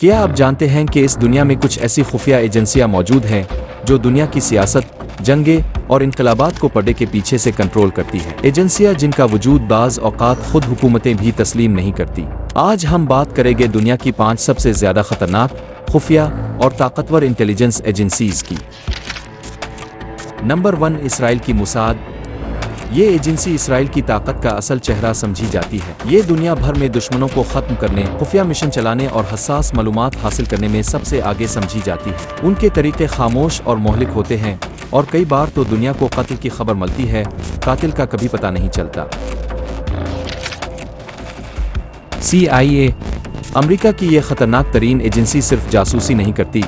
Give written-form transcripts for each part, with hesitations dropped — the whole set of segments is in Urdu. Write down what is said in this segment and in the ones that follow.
کیا آپ جانتے ہیں کہ اس دنیا میں کچھ ایسی خفیہ ایجنسیاں موجود ہیں جو دنیا کی سیاست، جنگیں اور انقلابات کو پردے کے پیچھے سے کنٹرول کرتی ہیں؟ ایجنسیاں جن کا وجود بعض اوقات خود حکومتیں بھی تسلیم نہیں کرتی۔ آج ہم بات کریں گے دنیا کی 5 سب سے زیادہ خطرناک، خفیہ اور طاقتور انٹیلیجنس ایجنسیز کی۔ نمبر 1، اسرائیل کی موساد۔ یہ ایجنسی اسرائیل کی طاقت کا اصل چہرہ سمجھی جاتی ہے۔ یہ دنیا بھر میں دشمنوں کو ختم کرنے، خفیہ مشن چلانے اور حساس معلومات حاصل کرنے میں سب سے آگے سمجھی جاتی ہے۔ ان کے طریقے خاموش اور مہلک ہوتے ہیں، اور کئی بار تو دنیا کو قتل کی خبر ملتی ہے، قاتل کا کبھی پتہ نہیں چلتا۔ CIA، امریکہ کی یہ خطرناک ترین ایجنسی صرف جاسوسی نہیں کرتی،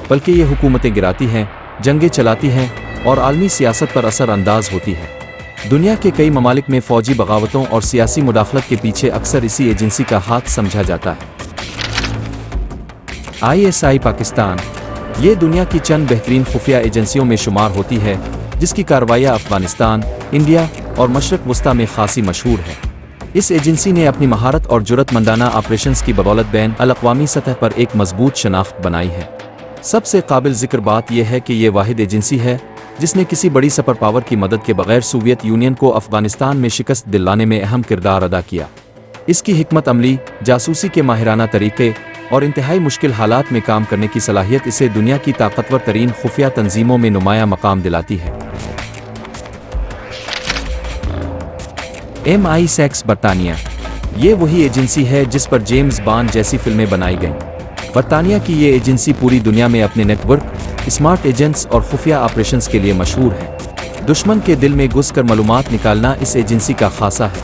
بلکہ یہ حکومتیں گراتی ہیں، جنگیں چلاتی ہیں اور عالمی سیاست پر اثر انداز ہوتی ہے۔ دنیا کے کئی ممالک میں فوجی بغاوتوں اور سیاسی مداخلت کے پیچھے اکثر اسی ایجنسی کا ہاتھ سمجھا جاتا ہے۔ ISI پاکستان، یہ دنیا کی چند بہترین خفیہ ایجنسیوں میں شمار ہوتی ہے، جس کی کارروائیاں افغانستان، انڈیا اور مشرق وسطیٰ میں خاصی مشہور ہے۔ اس ایجنسی نے اپنی مہارت اور جرأت مندانہ آپریشنز کی بدولت بین الاقوامی سطح پر ایک مضبوط شناخت بنائی ہے۔ سب سے قابل ذکر بات یہ ہے کہ یہ واحد ایجنسی ہے جس نے کسی بڑی سپر پاور کی مدد کے بغیر سوویت یونین کو افغانستان میں شکست دلانے میں اہم کردار ادا کیا۔ اس کی حکمت عملی، جاسوسی کے ماہرانہ طریقے اور انتہائی مشکل حالات میں کام کرنے کی صلاحیت اسے دنیا کی طاقتور ترین خفیہ تنظیموں میں نمایاں مقام دلاتی ہے۔ MI6 برطانیہ، یہ وہی ایجنسی ہے جس پر جیمز بانڈ جیسی فلمیں بنائی گئیں۔ برطانیہ کی یہ ایجنسی پوری دنیا میں اپنے نیٹ ورک، اسمارٹ ایجنٹس اور خفیہ آپریشنز کے لیے مشہور ہے۔ دشمن کے دل میں گھس کر معلومات نکالنا اس ایجنسی کا خاصہ ہے۔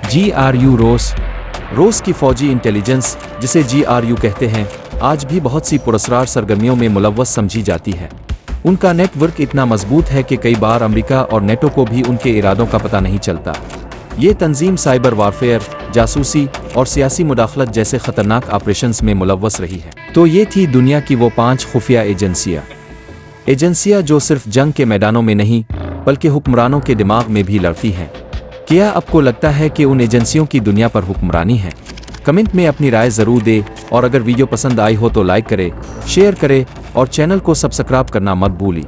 GRU روس، روس کی فوجی انٹیلیجنس، جسے GRU کہتے ہیں، آج بھی بہت سی پراسرار سرگرمیوں میں ملوث سمجھی جاتی ہے۔ ان کا نیٹ ورک اتنا مضبوط ہے کہ کئی بار امریکہ اور نیٹو کو بھی ان کے ارادوں کا پتہ نہیں چلتا۔ یہ تنظیم سائبر وارفیئر، جاسوسی اور سیاسی مداخلت جیسے خطرناک آپریشنز میں ملوث رہی ہے۔ تو یہ تھی دنیا کی وہ 5 خفیہ ایجنسیاں جو صرف جنگ کے میدانوں میں نہیں، بلکہ حکمرانوں کے دماغ میں بھی لڑتی ہیں۔ کیا آپ کو لگتا ہے کہ ان ایجنسیوں کی دنیا پر حکمرانی ہے؟ کمنٹ میں اپنی رائے ضرور دیں، اور اگر ویڈیو پسند آئی ہو تو لائک کریں، شیئر کریں اور چینل کو سبسکرائب کرنا مت بھولیں۔